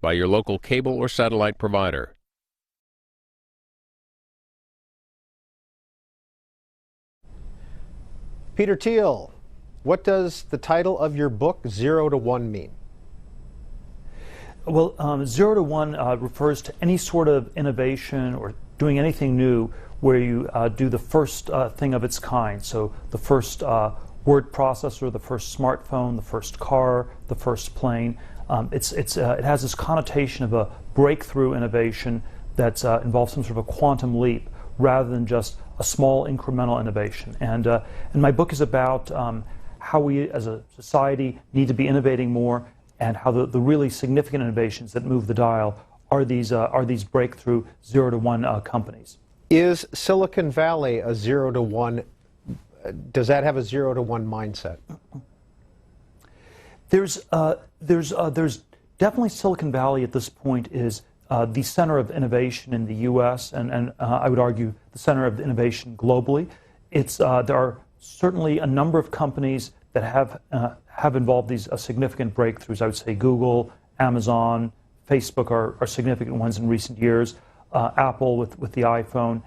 by your local cable or satellite provider. Peter Thiel, what does the title of your book, 0 to 1, mean? Well, 0 to 1 refers to any sort of innovation or doing anything new where you do the first thing of its kind. So the first word processor, the first smartphone, the first car, the first plane. It has this connotation of a breakthrough innovation that involves some sort of a quantum leap rather than just a small incremental innovation. And my book is about how we as a society need to be innovating more, and how the really significant innovations that move the dial are these breakthrough 0 to 1 companies. Is Silicon Valley a 0 to 1? Does that have a 0 to 1 mindset? There's definitely Silicon Valley at this point is the center of innovation in the U.S. and I would argue the center of innovation globally. There are certainly a number of companies that have involved these significant breakthroughs. I would say Google, Amazon, Facebook are significant ones in recent years. Apple with the iPhone.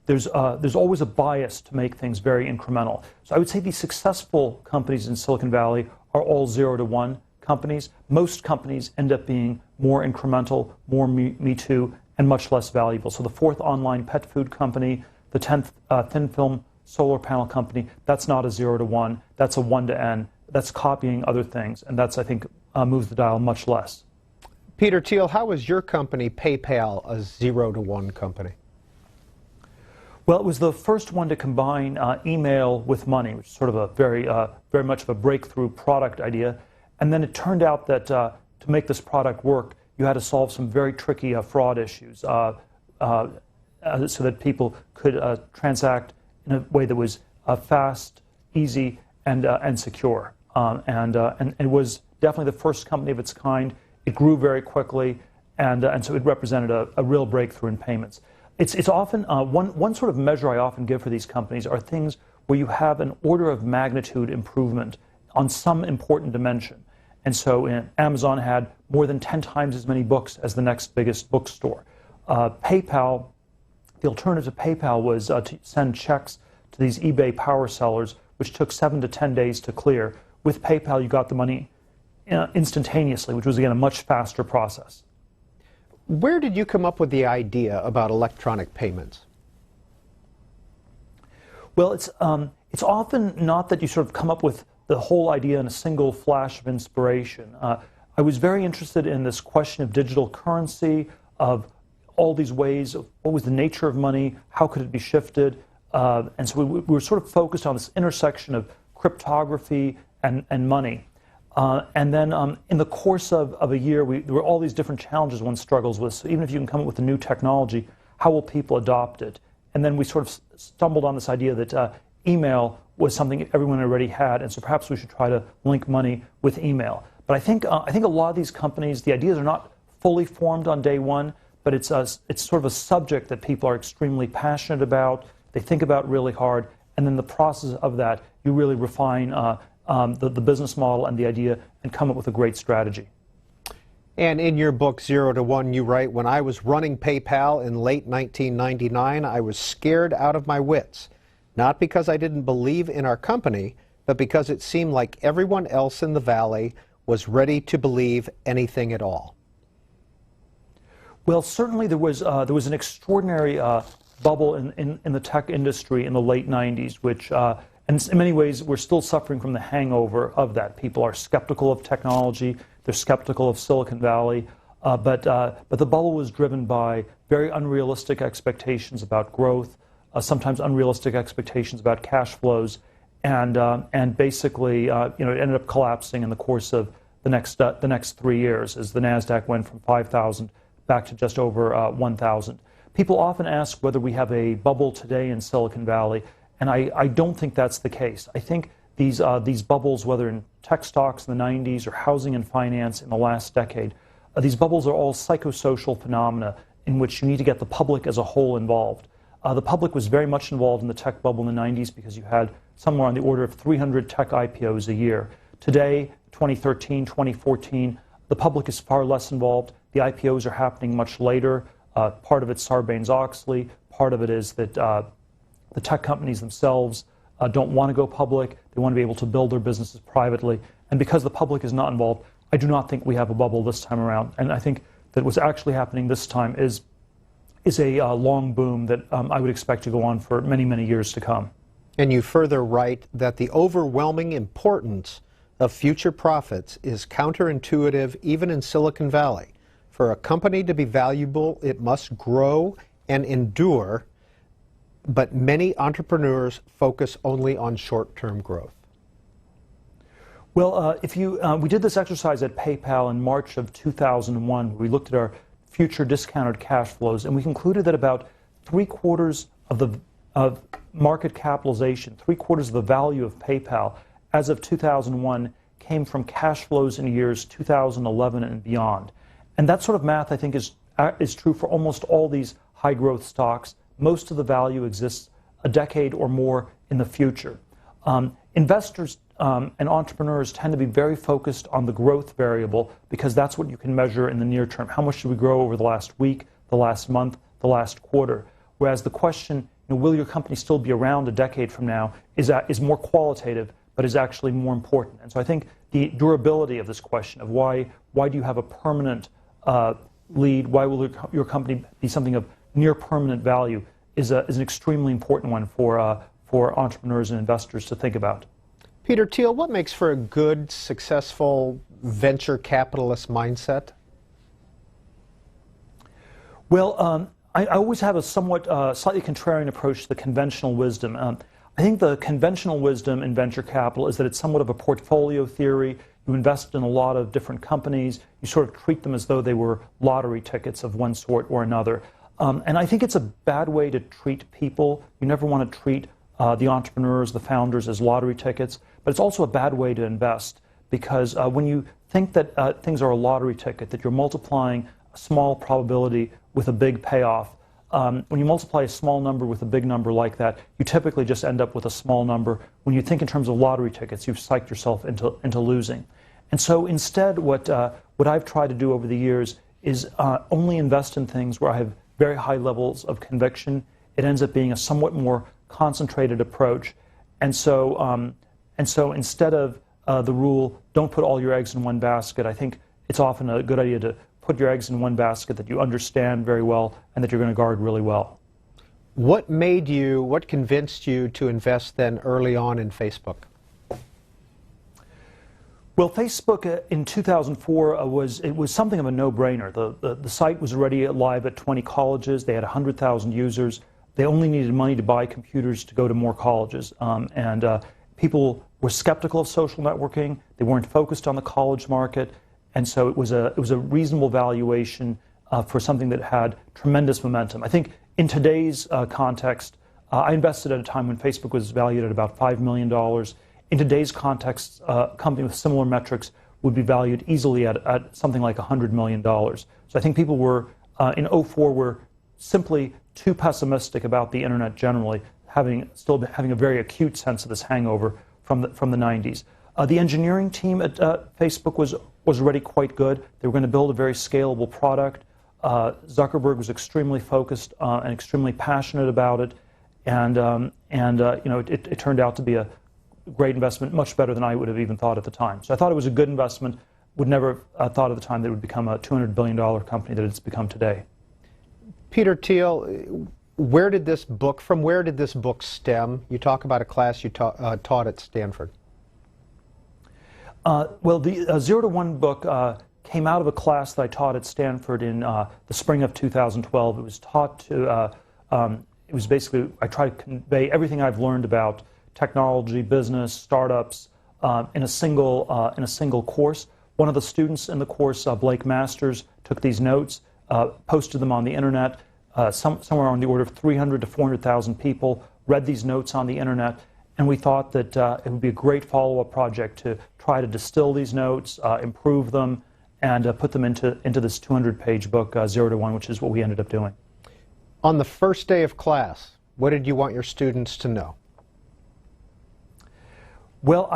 There's always a bias to make things very incremental. So I would say the successful companies in Silicon Valley are all 0 to 1 companies. Most companies end up being more incremental, more me too, and much less valuable. So the 4th online pet food company, the 10th thin film solar panel company, that's not a 0 to 1. That's a 1 to N. That's copying other things, and that's, I think, moves the dial much less. Peter Thiel, how is your company, PayPal, a 0 to 1 company? Well, it was the first one to combine email with money, which is sort of a very much of a breakthrough product idea. And then it turned out that to make this product work, you had to solve some very tricky fraud issues so that people could transact in a way that was fast, easy, and secure. And it was definitely the first company of its kind. It grew very quickly, and so it represented a real breakthrough in payments. It's often, one sort of measure I often give for these companies are things where you have an order of magnitude improvement on some important dimension. And so Amazon had more than 10 times as many books as the next biggest bookstore. PayPal, the alternative to PayPal was to send checks to these eBay power sellers, which took 7 to 10 days to clear. With PayPal, you got the money instantaneously, which was, again, a much faster process. Where did you come up with the idea about electronic payments? Well, it's often not that you sort of come up with the whole idea in a single flash of inspiration. I was very interested in this question of digital currency, of all these ways of what was the nature of money, how could it be shifted, and so we were sort of focused on this intersection of cryptography and money. And then in the course of a year, there were all these different challenges one struggles with. So even if you can come up with a new technology, how will people adopt it? And then we sort of stumbled on this idea that email was something everyone already had, and so perhaps we should try to link money with email. But I think a lot of these companies, the ideas are not fully formed on day one, but it's sort of a subject that people are extremely passionate about. They think about really hard, and then the process of that, you really refine the business model and the idea and come up with a great strategy. And in your book, 0 to 1, you write, when I was running PayPal in late 1999, I was scared out of my wits. Not because I didn't believe in our company, but because it seemed like everyone else in the Valley was ready to believe anything at all. Well, certainly there was an extraordinary bubble in the tech industry in the late 90s, which and in many ways, we're still suffering from the hangover of that. People are skeptical of technology. They're skeptical of Silicon Valley. But the bubble was driven by very unrealistic expectations about growth, sometimes unrealistic expectations about cash flows, and basically, it ended up collapsing in the course of the next 3 years as the NASDAQ went from 5,000 back to just over 1,000. People often ask whether we have a bubble today in Silicon Valley. And I don't think that's the case. I think these bubbles, whether in tech stocks in the 90s or housing and finance in the last decade, these bubbles are all psychosocial phenomena in which you need to get the public as a whole involved. The public was very much involved in the tech bubble in the 90s because you had somewhere on the order of 300 tech IPOs a year. Today, 2013, 2014, the public is far less involved. The IPOs are happening much later. Part of it's Sarbanes-Oxley. Part of it is that the tech companies themselves don't want to go public. They want to be able to build their businesses privately. And because the public is not involved, I do not think we have a bubble this time around. And I think that what's actually happening this time is a long boom that I would expect to go on for many, many years to come. And you further write that the overwhelming importance of future profits is counterintuitive even in Silicon Valley. For a company to be valuable, it must grow and endure, but many entrepreneurs focus only on short-term growth. Well, we did this exercise at PayPal in March of 2001. We looked at our future discounted cash flows, and we concluded that about 3/4 of market capitalization, 3/4 of the value of PayPal as of 2001 came from cash flows in years 2011 and beyond. And that sort of math, I think, is true for almost all these high-growth stocks. Most of the value exists a decade or more in the future. Investors and entrepreneurs tend to be very focused on the growth variable because that's what you can measure in the near term. How much did we grow over the last week, the last month, the last quarter? Whereas the question, will your company still be around a decade from now, is more qualitative, but is actually more important. And so I think the durability of this question of why do you have a permanent lead, why will your company be something of near permanent value, is an extremely important one for entrepreneurs and investors to think about. Peter Thiel, what makes for a good, successful venture capitalist mindset? Well, I always have a somewhat slightly contrarian approach to the conventional wisdom. I think the conventional wisdom in venture capital is that it's somewhat of a portfolio theory. You invest in a lot of different companies. You sort of treat them as though they were lottery tickets of one sort or another. And I think it's a bad way to treat people. You never want to treat the entrepreneurs, the founders, as lottery tickets. But it's also a bad way to invest because when you think that things are a lottery ticket, that you're multiplying a small probability with a big payoff, when you multiply a small number with a big number like that, you typically just end up with a small number. When you think in terms of lottery tickets, you've psyched yourself into losing. And so instead, what I've tried to do over the years is only invest in things where I have very high levels of conviction. It ends up being a somewhat more concentrated approach. And so instead of the rule, don't put all your eggs in one basket, I think it's often a good idea to put your eggs in one basket that you understand very well and that you're going to guard really well. What convinced you to invest then early on in Facebook? Well, Facebook in 2004 was something of a no-brainer. The site was already live at 20 colleges. They had 100,000 users. They only needed money to buy computers to go to more colleges. People were skeptical of social networking. They weren't focused on the college market. And so it was a reasonable valuation for something that had tremendous momentum. I think in today's context, I invested at a time when Facebook was valued at about $5 million. In today's context, a company with similar metrics would be valued easily at something like $100 million. So I think people were, in 2004, were simply too pessimistic about the internet generally, still having a very acute sense of this hangover from the 90s. The engineering team at Facebook was already quite good. They were going to build a very scalable product. Zuckerberg was extremely focused and extremely passionate about it, and it turned out to be a great investment, much better than I would have even thought at the time. So I thought it was a good investment. Would never have thought at the time that it would become a $200 billion company that it's become today. Peter Thiel, from where did this book stem? You talk about a class you taught at Stanford. Well, the 0 to 1 book came out of a class that I taught at Stanford in the spring of 2012. It was taught to, it was basically, I tried to convey everything I've learned about technology, business, startups in a single course. One of the students in the course, Blake Masters, took these notes, posted them on the internet. Somewhere on the order of 300 to 400,000 people read these notes on the internet, and we thought that it would be a great follow-up project to try to distill these notes, improve them, and put them into this 200-page book, 0 to 1, which is what we ended up doing. On the first day of class, what did you want your students to know? Well,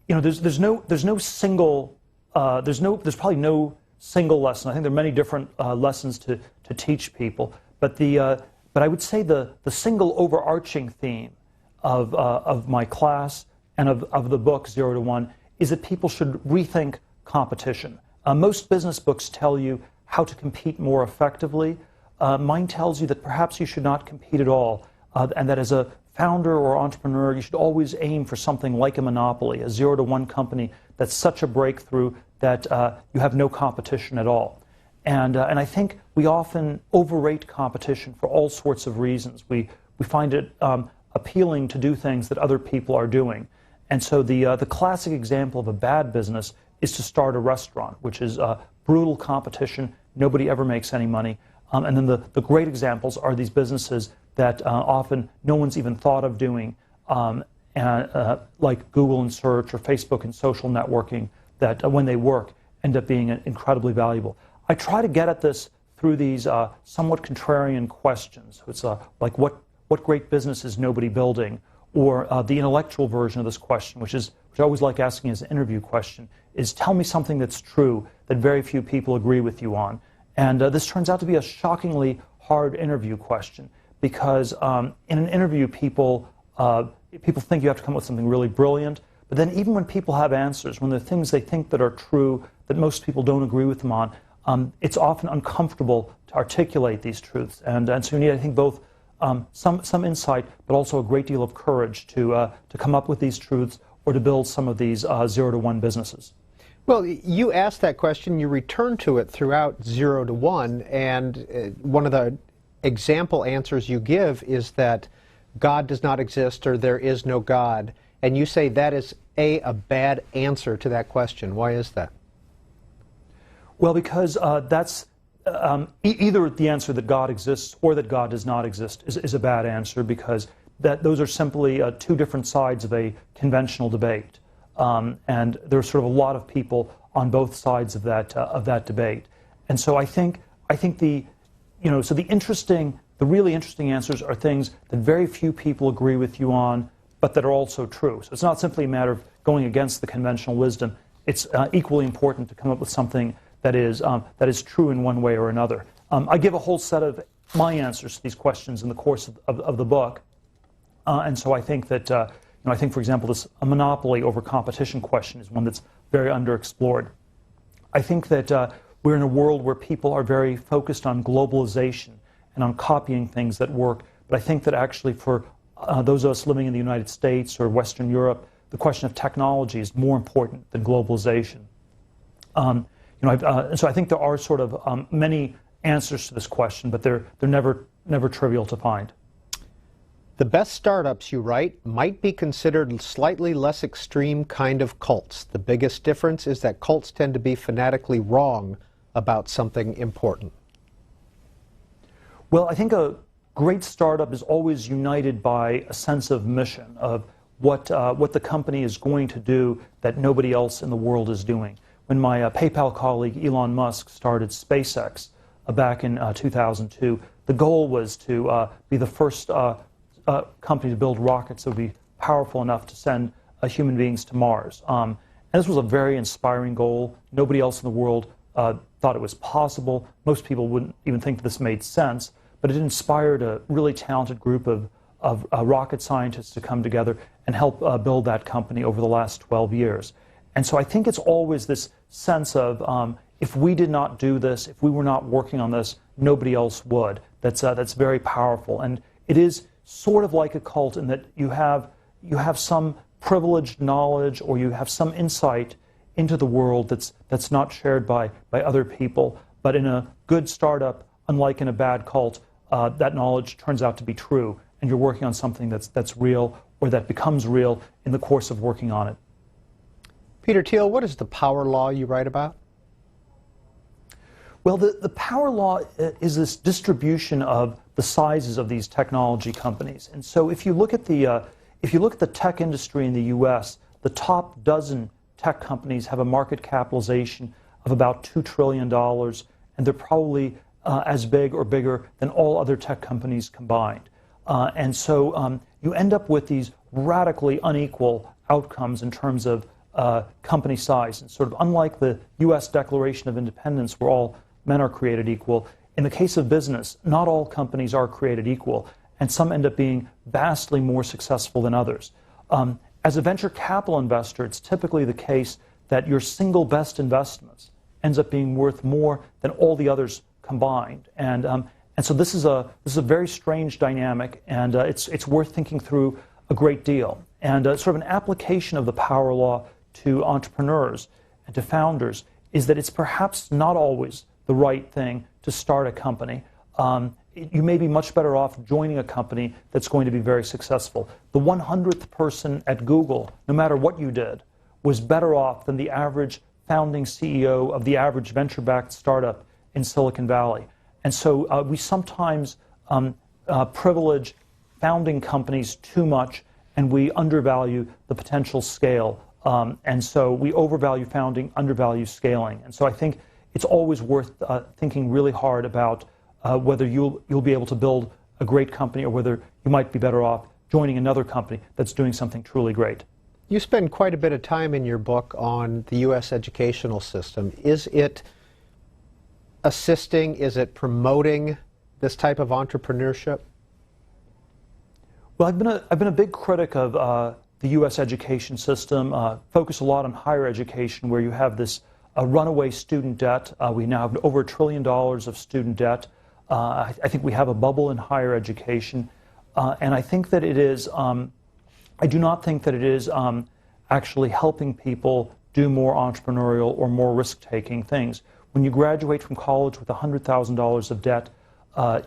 there's no single there's probably no single lesson. I think there are many different lessons to teach people, but I would say the single overarching theme of my class and of the book 0 to 1 is that people should rethink competition. Most business books tell you how to compete more effectively. Mine tells you that perhaps you should not compete at all, and that as a founder or entrepreneur, you should always aim for something like a monopoly, a 0 to 1 company that's such a breakthrough that you have no competition at all. And I think we often overrate competition for all sorts of reasons. We find it appealing to do things that other people are doing. And so the classic example of a bad business is to start a restaurant, which is brutal competition. Nobody ever makes any money. And then the great examples are these businesses that often no one's even thought of doing, like Google and search or Facebook and social networking, that when they work end up being incredibly valuable. I try to get at this through these somewhat contrarian questions. It's like what great business is nobody building? Or the intellectual version of this question, which I always like asking as an interview question, is tell me something that's true that very few people agree with you on. And this turns out to be a shockingly hard interview question because in an interview people think you have to come up with something really brilliant, but then even when people have answers, when there are things they think that are true that most people don't agree with them on, it's often uncomfortable to articulate these truths. And so you need, I think, both some insight, but also a great deal of courage to come up with these truths or to build some of these 0 to 1 businesses. Well, you asked that question, you return to it throughout 0 to 1, and one of the example answers you give is that God does not exist or there is no God, and you say that is a bad answer to that question. Why is that? Well, because that's either the answer that God exists or that God does not exist is a bad answer, because those are simply two different sides of a conventional debate. And there's sort of a lot of people on both sides of that debate. And so I think the really interesting answers are things that very few people agree with you on, but that are also true. So it's not simply a matter of going against the conventional wisdom. It's equally important to come up with something that is true in one way or another. I give a whole set of my answers to these questions in the course of the book, and so I think that I think, for example, a monopoly over competition question is one that's very underexplored. I think that we're in a world where people are very focused on globalization and on copying things that work, but I think that actually for those of us living in the United States or Western Europe, the question of technology is more important than globalization. So I think there are sort of many answers to this question, but they're never trivial to find. The best startups, you write, might be considered slightly less extreme kind of cults. The biggest difference is that cults tend to be fanatically wrong about something important. Well, I think a great startup is always united by a sense of mission, of what the company is going to do that nobody else in the world is doing. When my PayPal colleague Elon Musk started SpaceX back in 2002, the goal was to be the first company to build rockets that would be powerful enough to send human beings to Mars. And this was a very inspiring goal. Nobody else in the world thought it was possible. Most people wouldn't even think this made sense, but it inspired a really talented group of rocket scientists to come together and help build that company over the last 12 years. And so I think it's always this sense of if we did not do this, if we were not working on this, nobody else would. That's very powerful. And it is sort of like a cult in that you have some privileged knowledge or you have some insight into the world that's not shared by other people. But in a good startup, unlike in a bad cult, that knowledge turns out to be true, and you're working on something that's real or that becomes real in the course of working on it. Peter Thiel, what is the power law you write about? Well, the power law is this distribution of the sizes of these technology companies. And so if you look at the tech industry in the U.S., the top dozen tech companies have a market capitalization of about $2 trillion, and they're probably as big or bigger than all other tech companies combined. And so you end up with these radically unequal outcomes in terms of company size. And sort of unlike the U.S. Declaration of Independence, where all men are created equal, in the case of business, not all companies are created equal, and some end up being vastly more successful than others. As a venture capital investor, it's typically the case that your single best investments ends up being worth more than all the others combined. And so this is a very strange dynamic, and it's worth thinking through a great deal. And sort of an application of the power law to entrepreneurs and to founders is that it's perhaps not always the right thing to start a company. You may be much better off joining a company that's going to be very successful. The 100th person at Google, no matter what you did, was better off than the average founding CEO of the average venture-backed startup in Silicon Valley. And so we sometimes privilege founding companies too much, and we undervalue the potential scale. And so we overvalue founding, undervalue scaling. And so I think it's always worth thinking really hard about whether you'll be able to build a great company or whether you might be better off joining another company that's doing something truly great. You spend quite a bit of time in your book on the U.S. educational system. Is it assisting, is it promoting this type of entrepreneurship? Well, I've been a big critic of the U.S. education system, focus a lot on higher education, where you have this runaway student debt. We now have over $1 trillion of student debt. I think we have a bubble in higher education, and I think that it is. I do not think that it is actually helping people do more entrepreneurial or more risk-taking things. When you graduate from college with $100,000 of debt,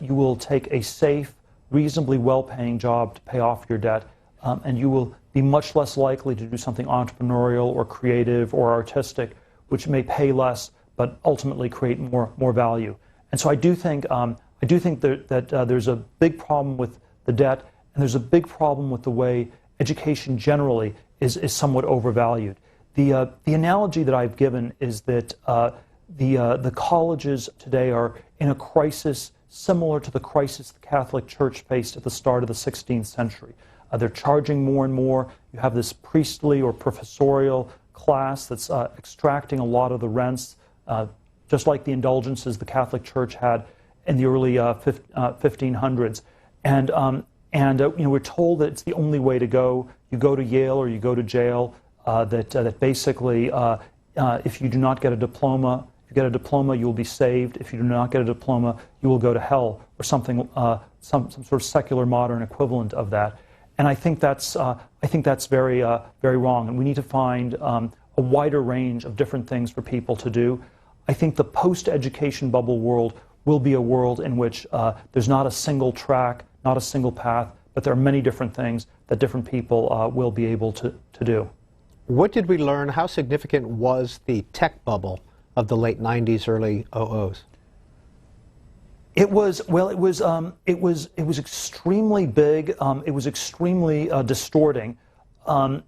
you will take a safe, reasonably well-paying job to pay off your debt, and you will be much less likely to do something entrepreneurial or creative or artistic, which may pay less but ultimately create more value. And so I do think that there's a big problem with the debt, and there's a big problem with the way education generally is somewhat overvalued. The analogy that I've given is that the colleges today are in a crisis similar to the crisis the Catholic Church faced at the start of the 16th century. They're charging more and more. You have this priestly or professorial class that's extracting a lot of the rents, just like the indulgences the Catholic Church had in the early 1500s. And we're told that it's the only way to go. You go to Yale or you go to jail. That basically, if you do not get a diploma, if you get a diploma, you will be saved. If you do not get a diploma, you will go to hell, or something, some sort of secular modern equivalent of that. And I think that's very wrong. And we need to find a wider range of different things for people to do. I think the post-education bubble world will be a world in which there's not a single track, not a single path, but there are many different things that different people will be able to do. What did we learn? How significant was the tech bubble of the late 90s, early 00s? It was extremely big. It was extremely distorting. I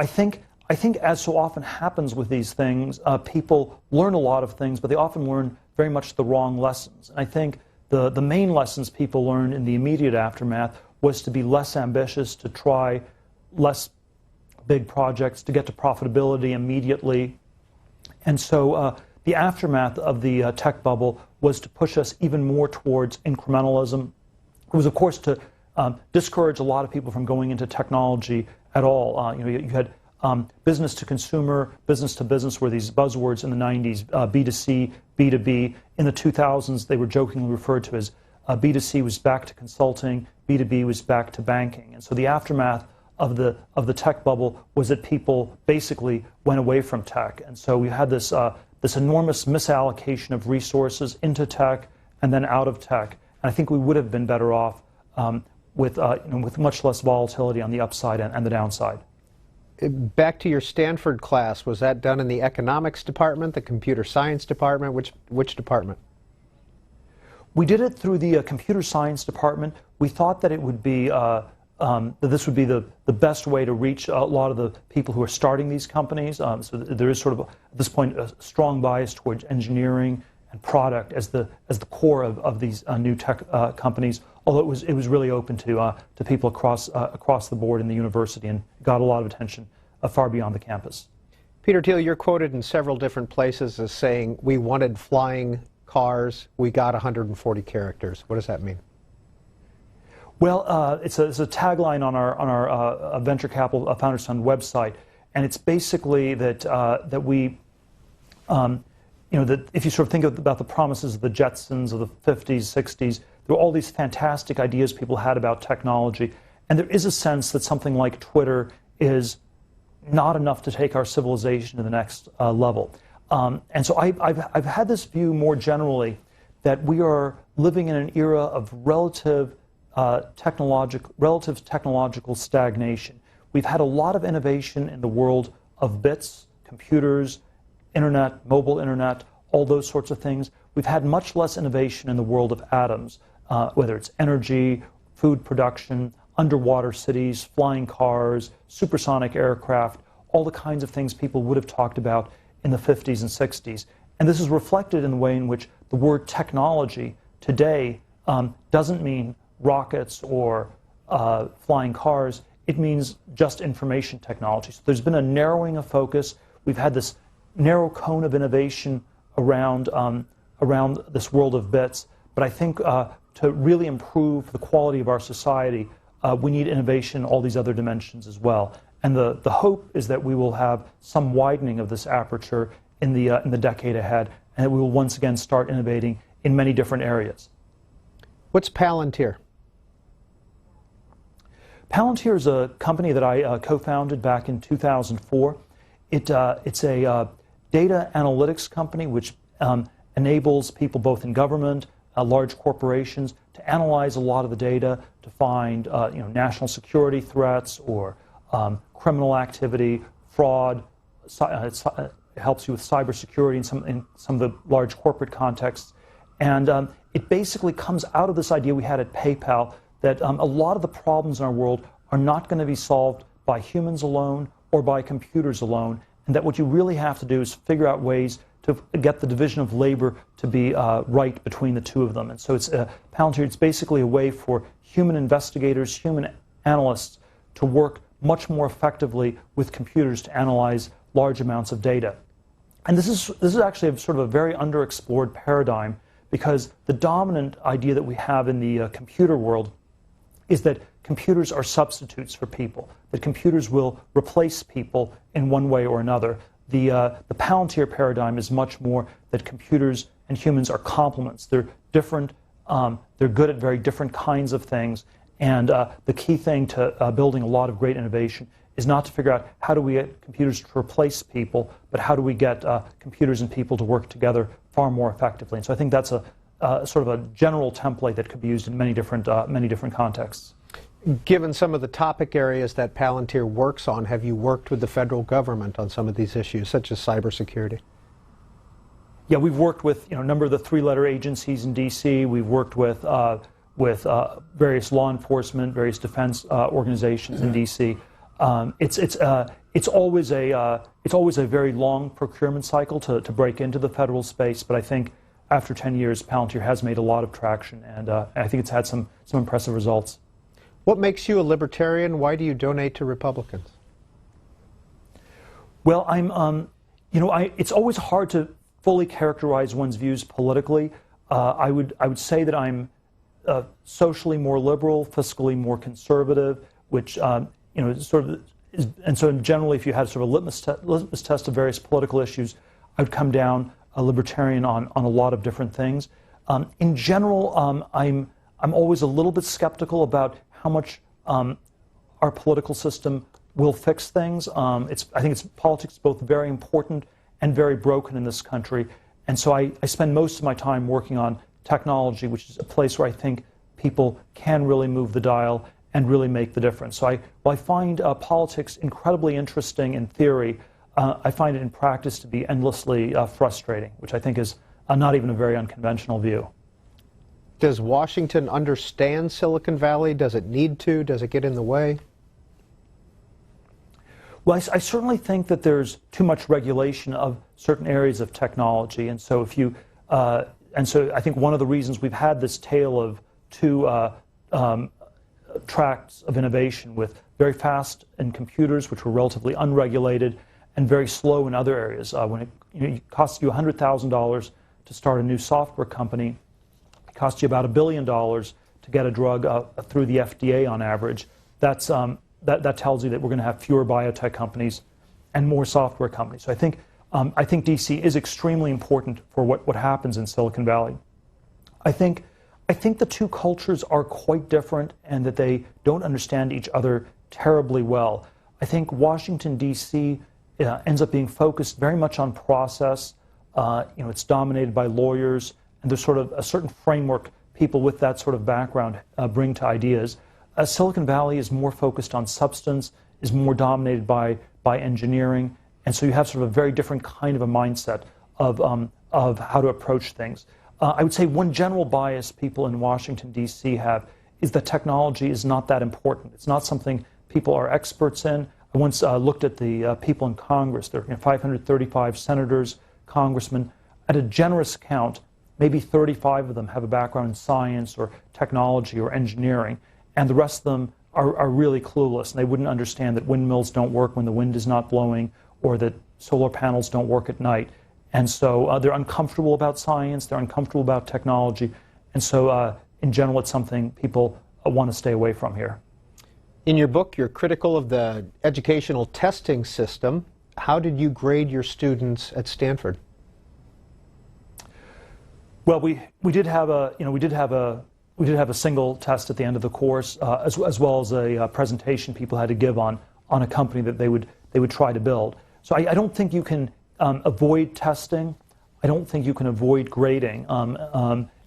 think as so often happens with these things, people learn a lot of things, but they often learn very much the wrong lessons. And I think the main lessons people learned in the immediate aftermath was to be less ambitious, to try less big projects, to get to profitability immediately. And so the aftermath of the tech bubble was to push us even more towards incrementalism. It was, of course, to discourage a lot of people from going into technology at all. You had business to consumer, business to business were these buzzwords in the 90s, B2C, B2B. In the 2000s, they were jokingly referred to as B2C was back to consulting, B2B was back to banking. And so the aftermath of the tech bubble was that people basically went away from tech. And so we had this enormous misallocation of resources into tech and then out of tech. And I think we would have been better off with much less volatility on the upside and the downside. Back to your Stanford class, was that done in the economics department, the computer science department? Which department? We did it through the computer science department. We thought that it would be that this would be the best way to reach a lot of the people who are starting these companies. So there is sort of, at this point, a strong bias towards engineering and product as the core of these new tech companies. Although it was really open to people across the board in the university and got a lot of attention far beyond the campus. Peter Thiel, you're quoted in several different places as saying, we wanted flying cars, we got 140 characters. What does that mean? Well, it's a tagline on our venture capital Founders Fund website, and it's basically that that we, that if you sort of think about the promises of the Jetsons of the 50s, 60s, there were all these fantastic ideas people had about technology, and there is a sense that something like Twitter is not enough to take our civilization to the next level. And so I've had this view more generally that we are living in an era of relative technological stagnation. We've had a lot of innovation in the world of bits, computers, internet, mobile internet, all those sorts of things. We've had much less innovation in the world of atoms, whether it's energy, food production, underwater cities, flying cars, supersonic aircraft, all the kinds of things people would have talked about in the 50s and 60s. And this is reflected in the way in which the word technology today doesn't mean rockets or flying cars. It means just information technology. So there's been a narrowing of focus. We've had this narrow cone of innovation around this world of bits. But I think to really improve the quality of our society, we need innovation in all these other dimensions as well. And the hope is that we will have some widening of this aperture in the decade ahead, and that we will once again start innovating in many different areas. What's Palantir? Palantir is a company that I co-founded back in 2004. It's a data analytics company which enables people both in government, large corporations, to analyze a lot of the data to find national security threats or criminal activity, fraud. It helps you with cybersecurity in some of the large corporate contexts. And it basically comes out of this idea we had at PayPal that a lot of the problems in our world are not going to be solved by humans alone or by computers alone, and that what you really have to do is figure out ways to get the division of labor to be right between the two of them. And so it's Palantir, it's basically a way for human investigators, human analysts to work much more effectively with computers to analyze large amounts of data. And this is actually sort of a very underexplored paradigm, because the dominant idea that we have in the computer world is that computers are substitutes for people, that computers will replace people in one way or another. The Palantir paradigm is much more that computers and humans are complements. They're different, they're good at very different kinds of things, and the key thing to building a lot of great innovation is not to figure out how do we get computers to replace people, but how do we get computers and people to work together far more effectively. And so I think that's a sort of a general template that could be used in many different contexts. Given some of the topic areas that Palantir works on, have you worked with the federal government on some of these issues, such as cybersecurity? Yeah, we've worked with a number of the three-letter agencies in D.C. We've worked with various law enforcement, various defense organizations in D.C. It's always a very long procurement cycle to break into the federal space, but I think after 10 years, Palantir has made a lot of traction, and I think it's had some impressive results. What makes you a libertarian? Why do you donate to Republicans? Well, it's always hard to fully characterize one's views politically. I would say that I'm socially more liberal, fiscally more conservative, which sort of is, and so generally, if you had sort of a litmus test of various political issues, I would come down a libertarian on a lot of different things. In general, I'm always a little bit skeptical about how much our political system will fix things. I think politics is both very important and very broken in this country, and so I spend most of my time working on technology, which is a place where I think people can really move the dial and really make the difference. So while I find politics incredibly interesting in theory, I find it in practice to be endlessly frustrating, which I think is not even a very unconventional view. Does Washington understand Silicon Valley? Does it need to? Does it get in the way? Well, I certainly think that there's too much regulation of certain areas of technology, and so so I think one of the reasons we've had this tale of two tracks of innovation with very fast in computers, which were relatively unregulated, and very slow in other areas. When it costs you $100,000 to start a new software company, it costs you about $1 billion to get a drug through the FDA on average. That tells you that we're going to have fewer biotech companies and more software companies. So I think DC is extremely important for what happens in Silicon Valley. I think the two cultures are quite different and that they don't understand each other terribly well. I think Washington, D.C. Ends up being focused very much on process. It's dominated by lawyers, and there's sort of a certain framework people with that sort of background bring to ideas. Silicon Valley is more focused on substance, is more dominated by engineering, and so you have sort of a very different kind of a mindset of how to approach things. I would say one general bias people in Washington, D.C. have is that technology is not that important. It's not something people are experts in. I once looked at the people in Congress. There are 535 senators, congressmen. At a generous count, maybe 35 of them have a background in science or technology or engineering, and the rest of them are really clueless, and they wouldn't understand that windmills don't work when the wind is not blowing, or that solar panels don't work at night. And so they're uncomfortable about science, they're uncomfortable about technology, and so in general it's something people want to stay away from here. In your book, you're critical of the educational testing system. How did you grade your students at Stanford? Well, we did have a single test at the end of the course, as well as a presentation people had to give on a company that they would try to build. So I don't think you can avoid testing. I don't think you can avoid grading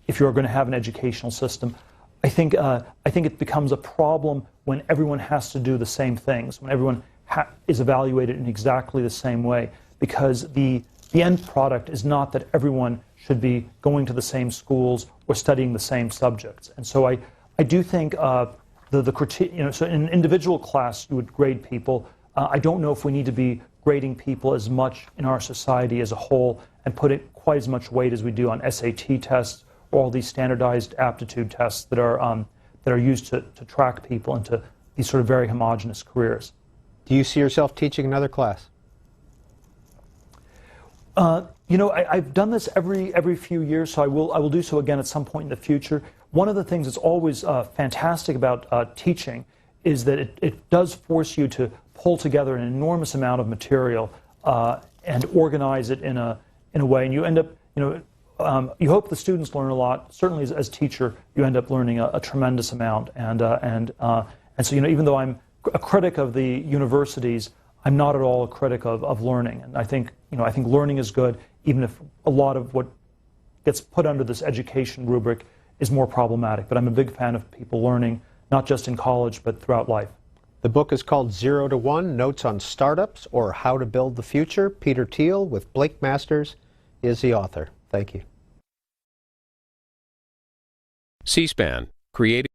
if you're going to have an educational system. I think it becomes a problem when everyone has to do the same things, when everyone is evaluated in exactly the same way, because the end product is not that everyone should be going to the same schools or studying the same subjects. And so I do think so in an individual class you would grade people. I don't know if we need to be grading people as much in our society as a whole and put it quite as much weight as we do on SAT tests or all these standardized aptitude tests that are used to track people into these sort of very homogeneous careers. Do you see yourself teaching another class? I've done this every few years, so I will do so again at some point in the future. One of the things that's always fantastic about teaching is that it does force you to pull together an enormous amount of material and organize it in a way, and you end up, you hope the students learn a lot. Certainly, as teacher, you end up learning a tremendous amount, and so even though I'm a critic of the universities, I'm not at all a critic of learning, and I think learning is good, even if a lot of what gets put under this education rubric is more problematic. But I'm a big fan of people learning, not just in college, but throughout life. The book is called 0 to 1, Notes on Startups or How to Build the Future. Peter Thiel with Blake Masters is the author. Thank you. C-SPAN, creating